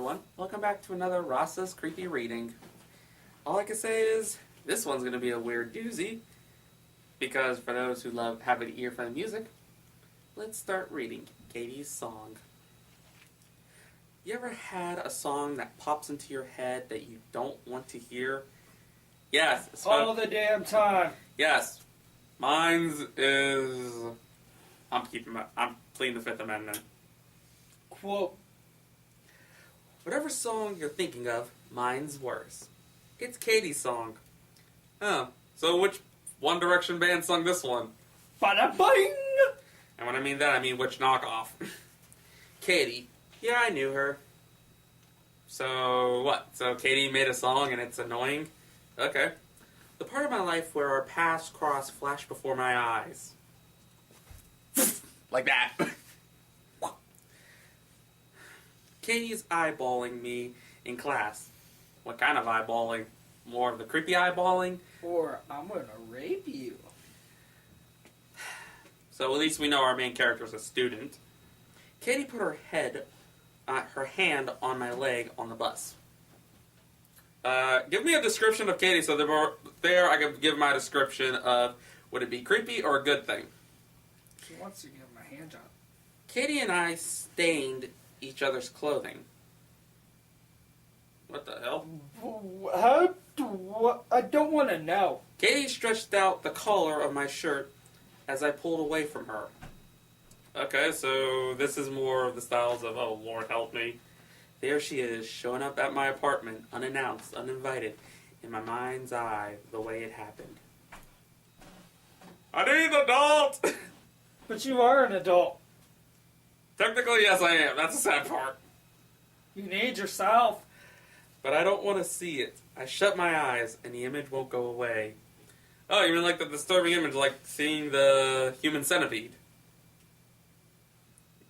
everyone. Welcome back to another Rasa's Creepy Reading. All I can say is, this one's going to be a weird doozy, because for those who have an ear for the music, let's start reading Katie's song. You ever had a song that pops into your head that you don't want to hear? Yes. All the damn time. Yes. Mine's is... I'm pleading the Fifth Amendment. Quote. Whatever song you're thinking of, mine's worse. It's Katie's song. Oh, so which One Direction band sung this one? Bada bing! And when I mean that, I mean which knockoff. Katie. Yeah, I knew her. So, what? So Katie made a song and it's annoying? Okay. The part of my life where our paths cross flashed before my eyes. Like that. Katie's eyeballing me in class. What kind of eyeballing? More of the creepy eyeballing? Or, I'm gonna rape you. So at least we know our main character is a student. Katie put her hand on my leg on the bus. Give me a description of Katie so there I can give my description of would it be creepy or a good thing? She wants to give my hand job. Katie and I stained each other's clothing. What the hell? I don't want to know. Katie stretched out the collar of my shirt as I pulled away from her. Okay, so this is more of the styles of, oh, Lord help me. There she is, showing up at my apartment, unannounced, uninvited, in my mind's eye, the way it happened. I need an adult! But you are an adult. Technically, yes, I am. That's the sad part. You need yourself. But I don't want to see it. I shut my eyes, and the image won't go away. Oh, you mean like the disturbing image, like seeing the human centipede?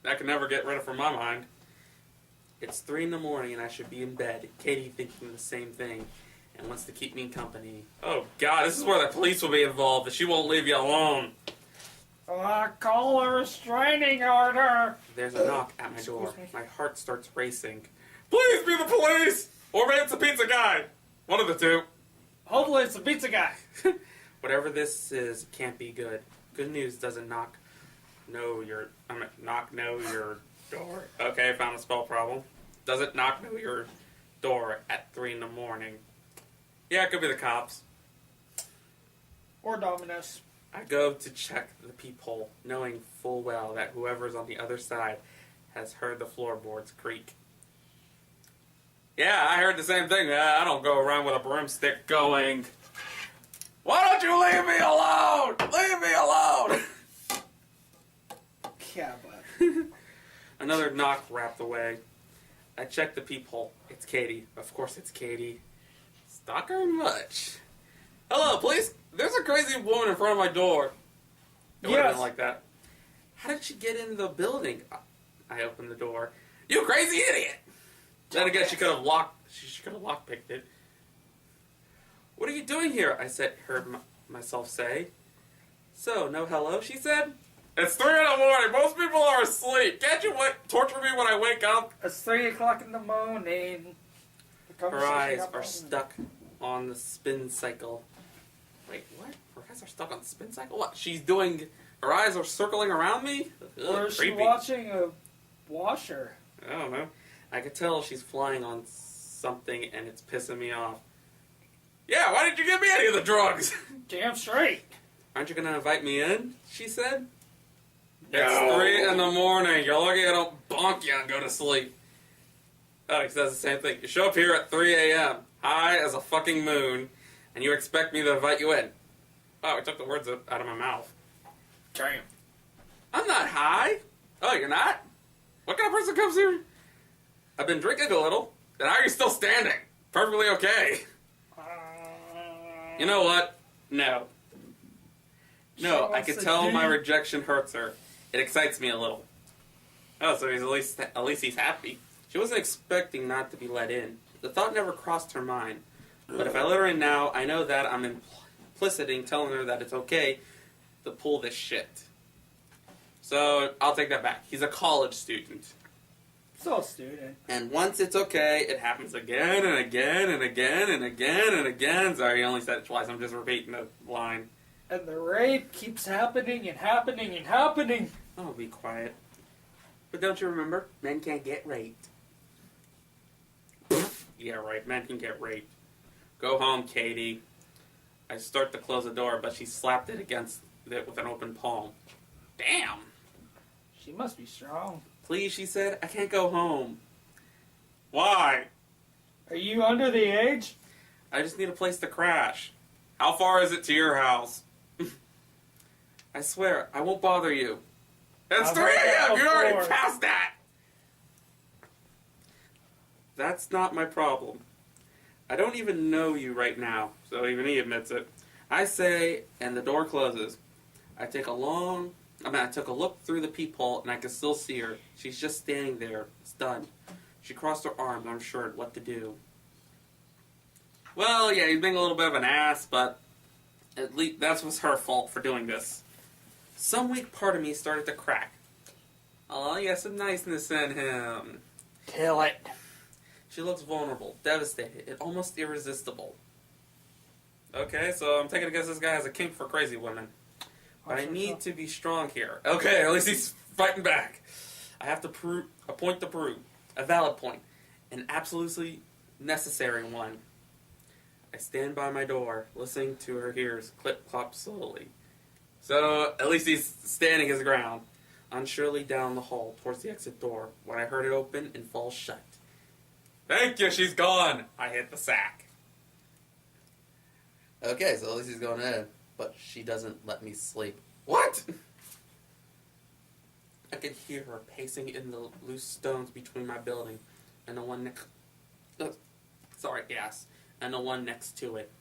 That can never get rid of from my mind. It's 3 in the morning, and I should be in bed. Katie thinking the same thing, and wants to keep me company. Oh, God, this is where the police will be involved, but she won't leave you alone. Call a restraining order. There's a knock at my door. My heart starts racing. Please be the police! Or maybe it's a pizza guy. One of the two. Hopefully it's the pizza guy. Whatever this is, it can't be good. Good news doesn't knock know your door. Okay, found a spell problem. Doesn't knock know your door at 3 in the morning. Yeah, it could be the cops. Or Domino's. I go to check the peephole, knowing full well that whoever's on the other side has heard the floorboards creak. Yeah, I heard the same thing. I don't go around with a broomstick going, why don't you leave me alone? Leave me alone! Yeah, but... Another knock wrapped away. I check the peephole. It's Katie. Of course it's Katie. Stalk her much. Hello, please. There's a crazy woman in front of my door. It would have been like that. How did she get in the building? I opened the door. You crazy idiot! Then again, she could have lockpicked it. What are you doing here? I heard myself say. So, no hello, she said? It's 3 in the morning. Most people are asleep. Can't you torture me when I wake up? It's 3 o'clock in the morning. Her eyes are stuck on the spin cycle. Wait, what? Her eyes are stuck on the spin cycle? What? She's doing... Her eyes are circling around me? Ugh, or is creepy. she watching a washer? I don't know. I could tell she's flying on something and it's pissing me off. Yeah, why didn't you give me any of the drugs? Damn straight. Aren't you going to invite me in? She said. No. It's 3 in the morning. You're lucky I don't bonk you and go to sleep. Oh, he says the same thing. You show up here at 3 a.m., high as a fucking moon, and you expect me to invite you in. Oh, he took the words out of my mouth. Damn. I'm not high. Oh, you're not? What kind of person comes here? I've been drinking a little, and how are you still standing? Perfectly okay. You know what? No. No, I can tell my rejection hurts her. It excites me a little. Oh, so at least he's happy. She wasn't expecting not to be let in. The thought never crossed her mind. But if I let her in now, I know that I'm implicit in telling her that it's okay to pull this shit. So, I'll take that back. He's a college student. Still a student. And once it's okay, it happens again and again and again and again and again. Sorry, I only said it twice. I'm just repeating the line. And the rape keeps happening and happening and happening. Oh, be quiet. But don't you remember? Men can't get raped. Yeah, right. Men can get raped. Go home, Katie. I start to close the door, but she slapped it against it with an open palm. Damn! She must be strong. Please, she said, I can't go home. Why? Are you under the age? I just need a place to crash. How far is it to your house? I swear, I won't bother you. It's 3 a.m. You're already past that. That's not my problem. I don't even know you right now, so even he admits it. I say, and the door closes. I took a look through the peephole, and I can still see her. She's just standing there, stunned. She crossed her arms, unsure what to do. Well, yeah, he's being a little bit of an ass, but at least that was her fault for doing this. Some weak part of me started to crack. Oh, you got some niceness in him. Kill it. She looks vulnerable, devastated, and almost irresistible. Okay, so I'm taking a guess this guy has a kink for crazy women. But I need to be strong here. Okay, at least he's fighting back. I have to prove a point to prove. A valid point. An absolutely necessary one. I stand by my door, listening to her ears clip-clop slowly. So, at least he's standing his ground. Unsurely down the hall towards the exit door, when I heard it open and fall shut. Thank you, she's gone! I hit the sack. Okay, so at least he's going in. But she doesn't let me sleep. What? I can hear her pacing in the loose stones between my building and the one next... And the one next to it.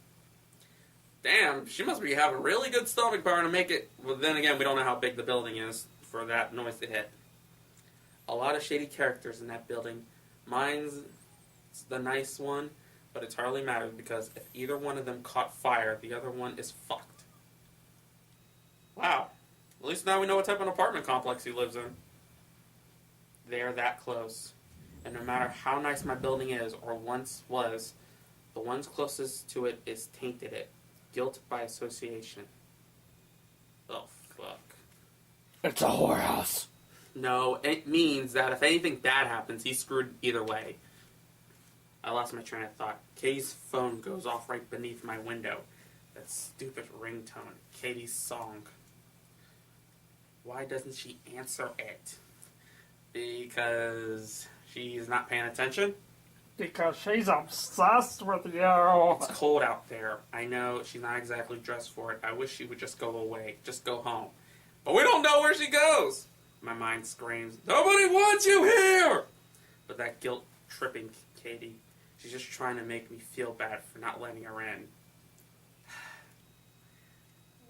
Damn, she must be having really good stomach power to make it... Well, then again, we don't know how big the building is for that noise to hit. A lot of shady characters in that building. Mine's the nice one, but it hardly matters because if either one of them caught fire, the other one is fucked. Wow. At least now we know what type of apartment complex he lives in. They're that close. And no matter how nice my building is, or once was, the ones closest to it is tainted it. Guilt by association. Oh, fuck. It's a whorehouse. No, it means that if anything bad happens, he's screwed either way. I lost my train of thought. Katie's phone goes off right beneath my window. That stupid ringtone. Katie's song. Why doesn't she answer it? Because she's not paying attention? Because she's obsessed with you. It's cold out there. I know she's not exactly dressed for it. I wish she would just go away. Just go home. But we don't know where she goes! My mind screams, nobody wants you here! But that guilt tripping Katie. She's just trying to make me feel bad for not letting her in.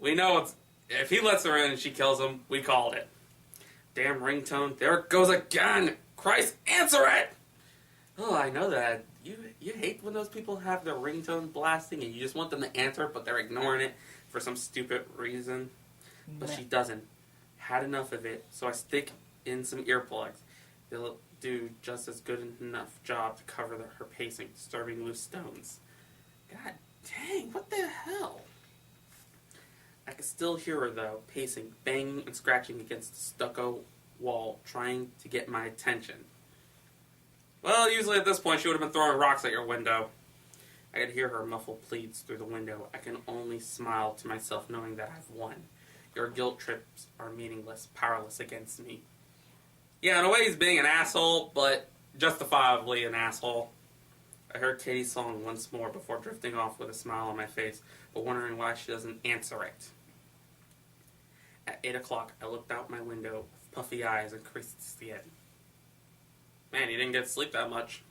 We know it's... If he lets her in and she kills him, we called it. Damn ringtone. There it goes again! Christ, answer it! Oh, I know that. You hate when those people have their ringtone blasting and you just want them to answer, but they're ignoring it for some stupid reason. But she doesn't. Had enough of it, so I stick in some earplugs. They'll do just as good enough job to cover her pacing, disturbing loose stones. God dang, what the hell? I can still hear her, though, pacing, banging and scratching against the stucco wall, trying to get my attention. Well, usually at this point, she would have been throwing rocks at your window. I could hear her muffled pleads through the window. I can only smile to myself knowing that I've won. Your guilt trips are meaningless, powerless against me. Yeah, in a way he's being an asshole, but justifiably an asshole. I heard Katie's song once more before drifting off with a smile on my face, but wondering why she doesn't answer it. At 8 o'clock, I looked out my window with puffy eyes and creased skin. Man, he didn't get to sleep that much.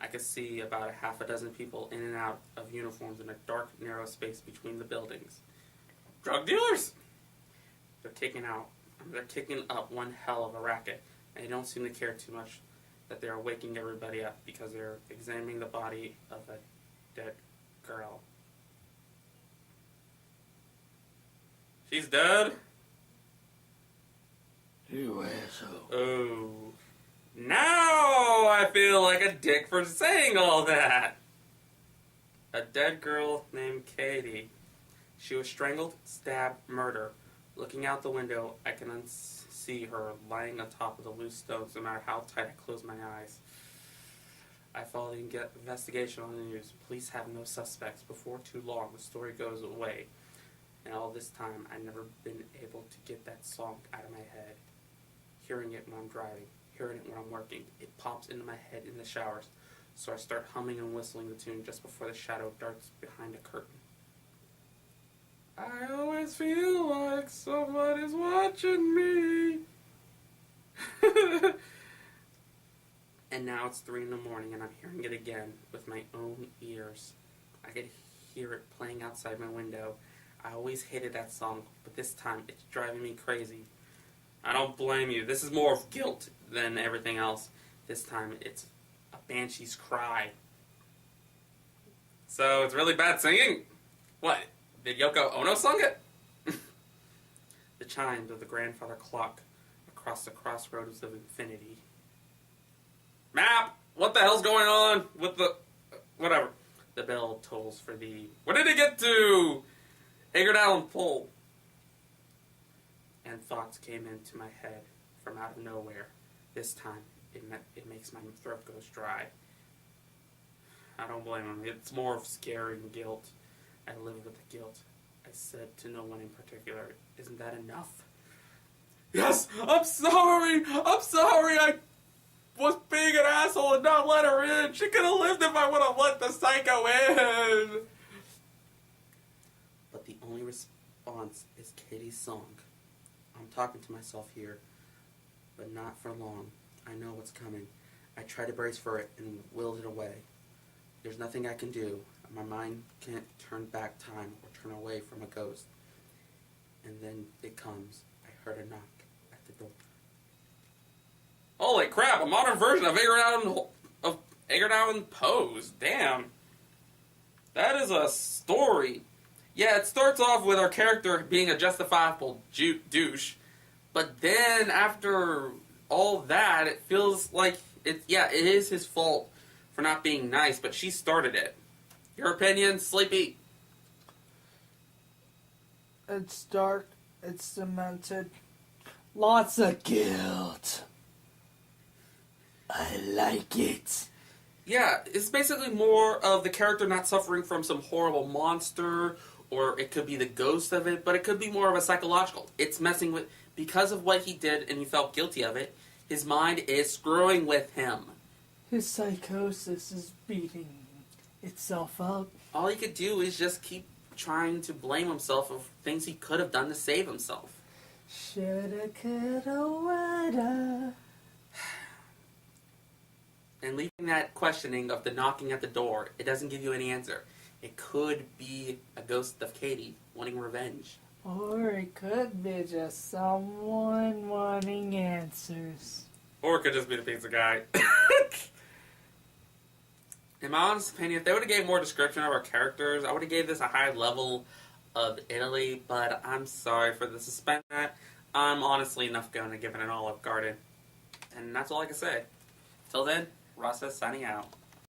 I could see about a half a dozen people in and out of uniforms in a dark, narrow space between the buildings. Drug dealers! They're kicking up one hell of a racket, and they don't seem to care too much that they're waking everybody up because they're examining the body of a dead girl. She's dead? You asshole. Oh. Now I feel like a dick for saying all that. A dead girl named Katie. She was strangled, stabbed, murdered. Looking out the window, I can see her lying on top of the loose stones no matter how tight I close my eyes. I follow the investigation on the news. Police have no suspects. Before too long, the story goes away. And all this time, I've never been able to get that song out of my head. Hearing it when I'm driving, hearing it when I'm working, it pops into my head in the showers. So I start humming and whistling the tune just before the shadow darts behind a curtain. I always feel like somebody's watching me. And now it's 3 in the morning and I'm hearing it again with my own ears. I could hear it playing outside my window. I always hated that song, but this time it's driving me crazy. I don't blame you. This is more of guilt than everything else. This time it's a banshee's cry. So it's really bad singing? What? Did Yoko Ono sung it? The chimes of the grandfather clock across the crossroads of infinity. Map! What the hell's going on with the... whatever. The bell tolls for the... What did it get to? Haggard Allen Pole. And thoughts came into my head from out of nowhere. This time, it makes my throat goes dry. I don't blame him. It's more of scary and guilt. I live with the guilt. I said to no one in particular, isn't that enough? Yes, I'm sorry! I'm sorry! I was being an asshole and not let her in! She could have lived if I would have let the psycho in! But the only response is Katie's song. I'm talking to myself here, but not for long. I know what's coming. I try to brace for it and willed it away. There's nothing I can do. My mind can't turn back time or turn away from a ghost. And then it comes. I heard a knock at the door. Holy crap, a modern version of Haggard Allen Pose. Damn. That is a story. Yeah, it starts off with our character being a justifiable douche. But then after all that, it feels like it is his fault for not being nice, but she started it. Your opinion, Sleepy? It's dark. It's demented. Lots of guilt. I like it. Yeah, it's basically more of the character not suffering from some horrible monster, or it could be the ghost of it, but it could be more of a psychological. It's messing with, because of what he did and he felt guilty of it, his mind is screwing with him. His psychosis is beating itself up. All he could do is just keep trying to blame himself of things he could have done to save himself. Shoulda, coulda, woulda. And leaving that questioning of the knocking at the door, it doesn't give you any answer. It could be a ghost of Katie wanting revenge. Or it could be just someone wanting answers. Or it could just be the pizza guy. In my honest opinion, if they would have gave more description of our characters, I would have gave this a high level of Italy, but I'm sorry for the suspense. I'm honestly enough going to give it an Olive Garden. And that's all I can say. Till then, Rasa signing out.